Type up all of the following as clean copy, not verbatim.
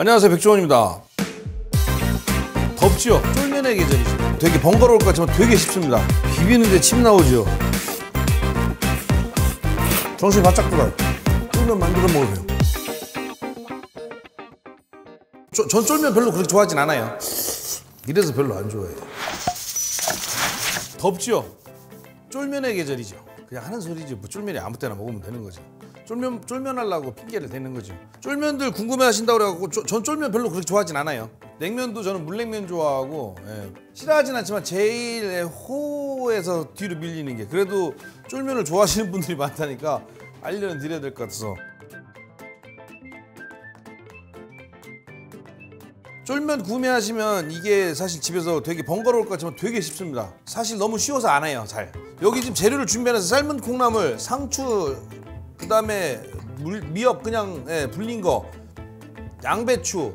안녕하세요, 백종원입니다. 덥지요? 쫄면의 계절이죠. 되게 번거로울 것 같지만 되게 쉽습니다. 비비는데 침 나오죠. 정신이 바짝 돌아요. 쫄면 만들어 먹으세요. 전 쫄면 별로 그렇게 좋아하진 않아요. 이래서 별로 안 좋아해요. 덥지요? 쫄면의 계절이죠. 그냥 하는 소리지. 뭐 쫄면이 아무 때나 먹으면 되는 거지. 쫄면 하려고 핑계를 대는 거죠. 쫄면들 궁금해 하신다고 그래갖고 전 쫄면 별로 그렇게 좋아하진 않아요. 냉면도 저는 물냉면 좋아하고, 싫어하진 않지만 제일 호에서 뒤로 밀리는 게, 그래도 쫄면을 좋아하시는 분들이 많다니까 알려는 드려야 될 것 같아서. 쫄면 구매하시면 이게 사실 집에서 되게 번거로울 것 같지만 되게 쉽습니다. 사실 너무 쉬워서 안 해요, 잘. 여기 지금 재료를 준비해서 삶은 콩나물, 상추, 그 다음에 미역 그냥 불린 거, 양배추,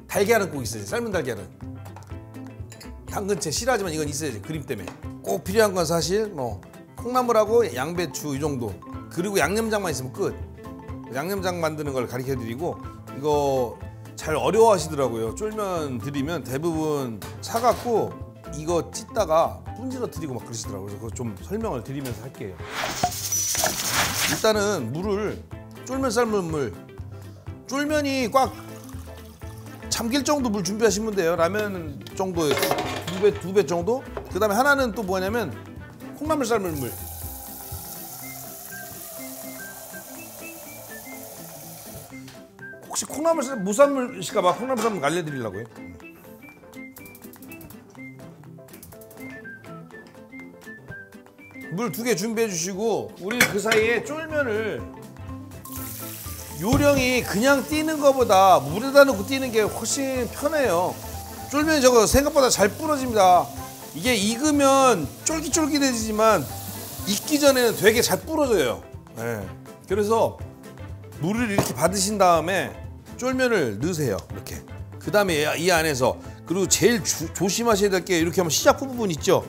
달걀은 꼭 있어야지. 삶은 달걀은. 당근채 싫어하지만 이건 있어야지, 그림 때문에. 꼭 필요한 건 사실 뭐 콩나물하고 양배추 이 정도. 그리고 양념장만 있으면 끝. 양념장 만드는 걸 가르쳐 드리고, 이거 잘 어려워하시더라고요. 쫄면 드리면 대부분 사갖고 이거 찢다가 분질러 드리고 막 그러시더라고요. 그래서 그거 좀 설명을 드리면서 할게요. 일단은 물을, 쫄면 삶은 물, 쫄면이 꽉 잠길 정도 물 준비하시면 돼요. 라면 정도에 두 배 정도. 그 다음에 하나는 또 뭐냐면 콩나물 삶은 물. 혹시 콩나물 못 삶으실까봐 콩나물 삶은 거 알려드리려고요. 물 2개 준비해 주시고, 우리 그 사이에 쫄면을, 요령이 그냥 뛰는 것보다 물에다 넣고 뛰는 게 훨씬 편해요. 쫄면이 저거 생각보다 잘 부러집니다. 이게 익으면 쫄깃쫄깃해지지만 익기 전에는 되게 잘 부러져요. 그래서 물을 이렇게 받으신 다음에 쫄면을 넣으세요. 이렇게. 그 다음에 이 안에서, 그리고 제일 조심하셔야 될 게, 이렇게 하면 시작 부분 있죠?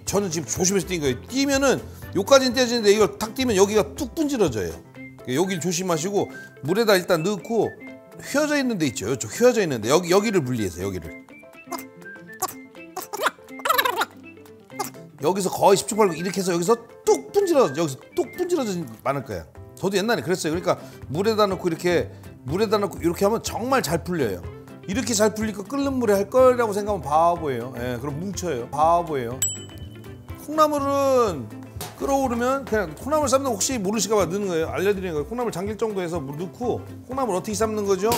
저는 지금 조심해서 뛴 거예요. 뛰면은 여기까지는 떼지는데 이걸 탁 뛰면 여기가 뚝 분질러져요. 여기를 조심하시고, 물에다 일단 넣고, 휘어져 있는 데 있죠. 이쪽 휘어져 있는데 여기를 분리해서 여기서 거의 10초 팔고 이렇게 해서 여기서 뚝 분질러져 많을 거예요. 저도 옛날에 그랬어요. 그러니까 물에다 넣고 이렇게 하면 정말 잘 풀려요. 이렇게 잘 풀릴 거 끓는 물에 할 거라고 생각하면 바보예요. 그럼 뭉쳐요. 바보예요. 콩나물은 끓어오르면 그냥 콩나물 삶는 거 혹시 모르실까 봐 넣는 거예요. 알려드리는 거예요. 콩나물 잠길 정도에서 물 넣고, 콩나물 어떻게 삶는 거죠?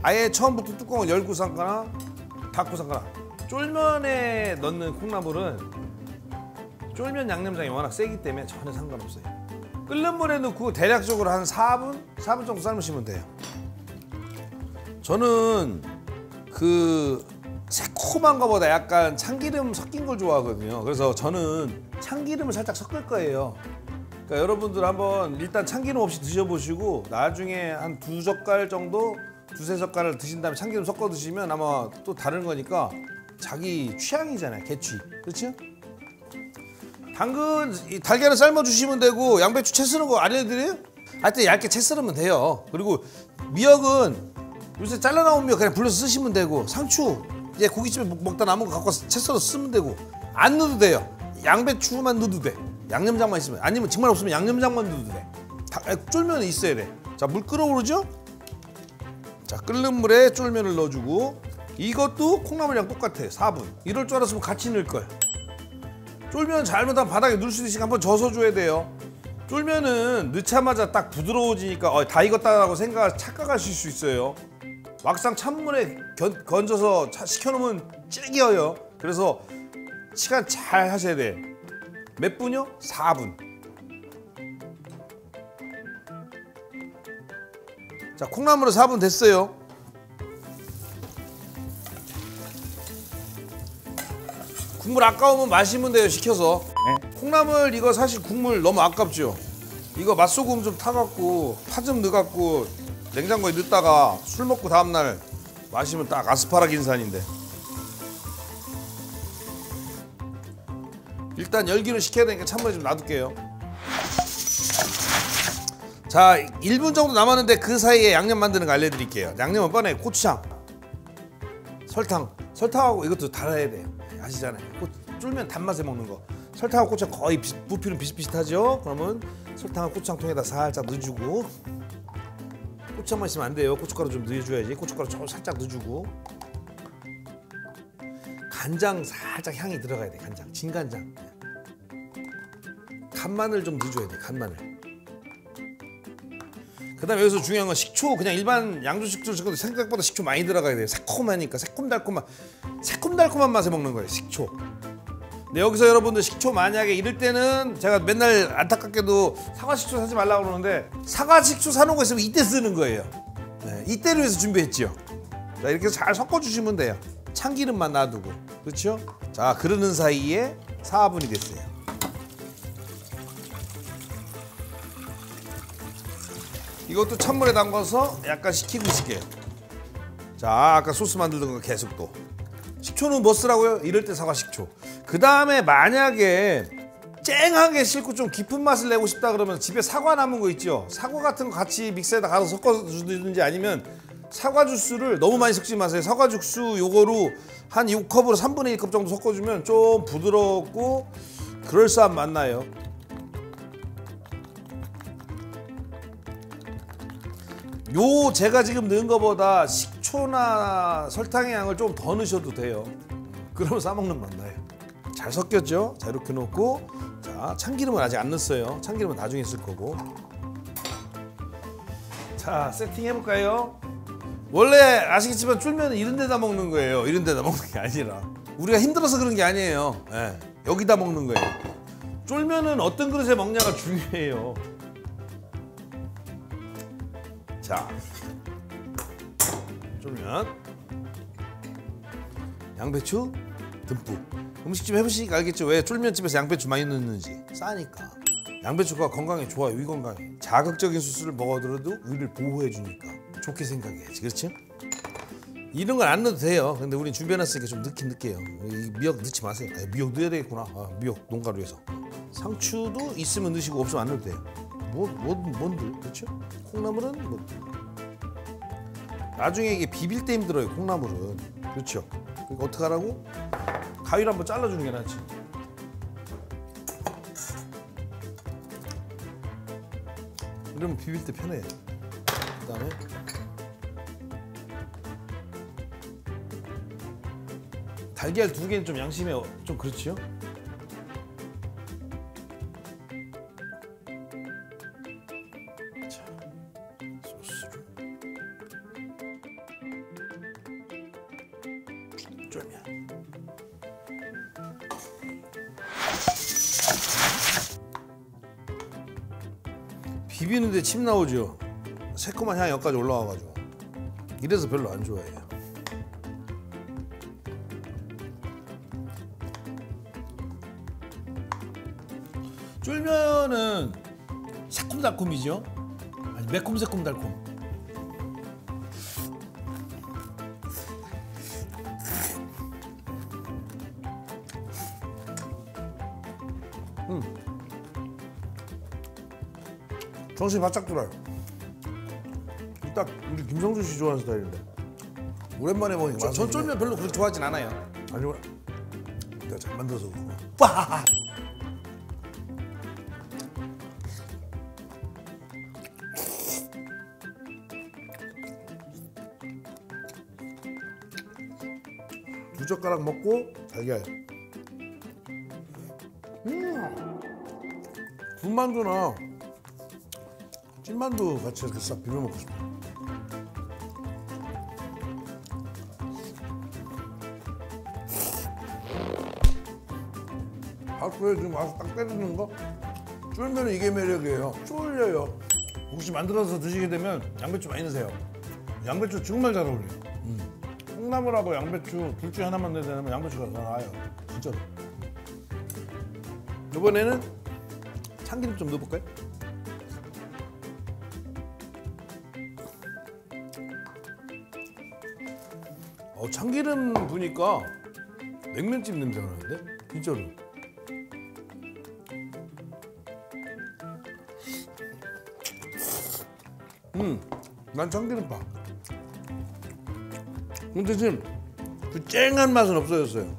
아예 처음부터 뚜껑을 열고 삶거나 닫고 삶거나. 쫄면에 넣는 콩나물은 쫄면 양념장이 워낙 세기 때문에 전혀 상관없어요. 끓는 물에 넣고 대략적으로 한 4분 정도 삶으시면 돼요. 저는 그 새콤한 거보다 약간 참기름 섞인 걸 좋아하거든요. 그래서 저는 참기름을 살짝 섞을 거예요. 그러니까 여러분들 한번 일단 참기름 없이 드셔보시고, 나중에 한 2젓갈 정도, 2~3젓갈을 드신 다음에 참기름 섞어 드시면 아마 또 다른 거니까, 자기 취향이잖아요. 개취. 그렇죠? 달걀은 삶아 주시면 되고, 양배추 채 쓰는 거 알려드려요? 하여튼 얇게 채 썰으면 돼요. 그리고 미역은 요새 잘라 나온 미역 그냥 불려서 쓰시면 되고, 상추 이제 고깃집에 먹다 남은 거 갖고 와서 채 썰어서 쓰면 되고, 안 넣어도 돼요. 양배추만 넣어도 돼. 양념장만 있으면. 아니면 정말 없으면 양념장만 넣어도 돼. 쫄면은 있어야 돼. 자, 물 끓어오르죠? 자, 끓는 물에 쫄면을 넣어주고, 이것도 콩나물이랑 똑같아. 4분. 이럴 줄 알았으면 같이 넣을 거예요. 쫄면 잘못하면 바닥에 넣을 수 있으니까 한번 져서줘야 돼요. 쫄면은 넣자마자 딱 부드러워지니까 다 익었다고 착각하실 수 있어요. 막상 찬물에 건져서 식혀놓으면 질겨요. 그래서 시간 잘 하셔야 돼. 몇 분요? 4분. 자, 콩나물은 4분 됐어요. 국물 아까우면 마시면 돼요, 식혀서. 콩나물 이거 사실 국물 너무 아깝죠? 이거 맛소금 좀 타갖고 파 좀 넣어갖고 냉장고에 넣다가 술 먹고 다음날 마시면 딱 아스파라긴산인데. 일단 열기를 식혀야 되니까 찬물에 좀 놔둘게요. 자, 1분 정도 남았는데 그 사이에 양념 만드는 거 알려드릴게요. 양념은 뻔해. 고추장, 설탕하고 이것도 달아야 돼요. 아시잖아요. 쫄면 단맛에 먹는 거. 설탕하고 고추장 거의 부피는 비슷비슷하죠. 그러면 설탕하고 고추장 통에다 살짝 넣어주고, 고추장만 있으면 안 돼요. 고춧가루 좀 넣어줘야지. 고춧가루 좀 살짝 넣어주고, 간장 살짝 향이 들어가야 돼. 간장, 진간장. 간마늘 좀 넣어줘야 돼. 간마늘. 그다음에 여기서 중요한 건 식초. 그냥 일반 양조 식초 적어도 생각보다 식초 많이 들어가야 돼요. 새콤하니까 새콤달콤한 맛에 먹는 거예요. 식초. 근데 여기서 여러분들 식초 만약에 이럴 때는 제가 맨날 안타깝게도 사과 식초 사지 말라고 그러는데, 사과 식초 사놓은 거 있으면 이때 쓰는 거예요. 네, 이때를 위해서 준비했죠. 자, 이렇게 잘 섞어주시면 돼요. 참기름만 놔두고. 그렇죠? 자, 그러는 사이에 4분이 됐어요. 이것도 찬물에 담가서 약간 식히고 있을게요. 자, 아까 소스 만들던 거 계속 또. 식초는 뭐 쓰라고요? 이럴 때 사과 식초. 그 다음에 만약에 쨍하게 싫고 좀 깊은 맛을 내고 싶다 그러면 집에 사과 남은 거 있죠? 사과 같은 거 같이 믹서에다 갈아서 섞어서 주든지, 아니면 사과 주스를 너무 많이 섞지 마세요. 사과 주스 요거로 한 6컵으로 3분의 1컵 정도 섞어주면 좀 부드럽고 그럴싸한 맛 나요. 요 제가 지금 넣은 거보다 식초나 설탕의 양을 좀 더 넣으셔도 돼요. 그러면 싸먹는 맛 나요. 잘 섞였죠? 자, 이렇게 놓고, 자, 참기름은 아직 안 넣었어요. 참기름은 나중에 쓸 거고. 자, 세팅 해볼까요? 원래 아시겠지만 쫄면은 이런 데다 먹는 거예요. 이런 데다 먹는 게 아니라, 우리가 힘들어서 그런 게 아니에요. 네, 여기다 먹는 거예요. 쫄면은 어떤 그릇에 먹냐가 중요해요. 자, 쫄면, 양배추 듬뿍. 음식집 해보시니까 알겠죠? 왜 쫄면집에서 양배추 많이 넣는지. 싸니까. 양배추가 건강에 좋아요. 위 건강에. 자극적인 수술을 먹어도 위를 보호해 주니까 좋게 생각해야지. 그렇죠? 이런 건 안 넣어도 돼요. 근데 우린 준비해놨으니까 좀 넣긴 넣게요. 미역 넣지 마세요. 아니, 미역 넣어야 되겠구나. 미역 농가루에서. 상추도 있으면 넣으시고 없으면 안 넣어도 돼요. 뭔들, 그렇죠? 콩나물은 뭐 나중에 이게 비빌 때 힘들어요. 콩나물은. 그렇죠? 그러니까 어떻게 하라고? 가위로 한번 잘라주는 게 낫지. 이러면 비빌 때 편해요. 그다음에 달걀 2개는 좀 양심에 좀 그렇지요? 자, 소스를 쫄면. 비비는데 침 나오죠? 새콤한 향이 여기까지 올라와가지고. 이래서 별로 안 좋아해요. 쫄면은 새콤달콤이죠? 아니, 매콤 새콤달콤. 정신이 바짝 돌아요. 딱 우리 김성주 씨 좋아하는 스타일인데. 오랜만에 먹으니까. 전 쫄면 별로 그렇게 좋아하진 않아요. 아니, 내가 잘 만들어서 그렇구나. 빠! 두 젓가락 먹고 달걀. 군만두나 찐만두 같이 이렇게 싹 비벼 먹고 싶어. 밥에 지금 와서 딱 때리는 거? 쫄면은 이게 매력이에요. 쫄려요. 혹시 만들어서 드시게 되면 양배추 많이 넣으세요. 양배추 정말 잘 어울려요. 콩나물하고 양배추 둘 중에 하나만 넣어야 되면 양배추가 더 나아요. 진짜로. 이번에는 참기름 좀 넣어볼까요? 참기름 부니까 냉면집 냄새가 나는데? 진짜로. 난 참기름파. 근데 지금 그 쨍한 맛은 없어졌어요.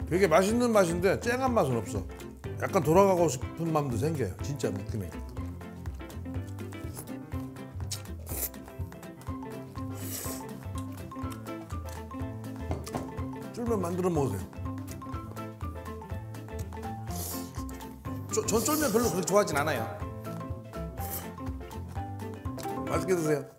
되게 맛있는 맛인데 쨍한 맛은 없어. 약간 돌아가고 싶은 마음도 생겨요. 진짜 느낌이. 쫄면 만들어 먹으세요. 전 쫄면 별로 그렇게 좋아하진 않아요. 맛있게 드세요.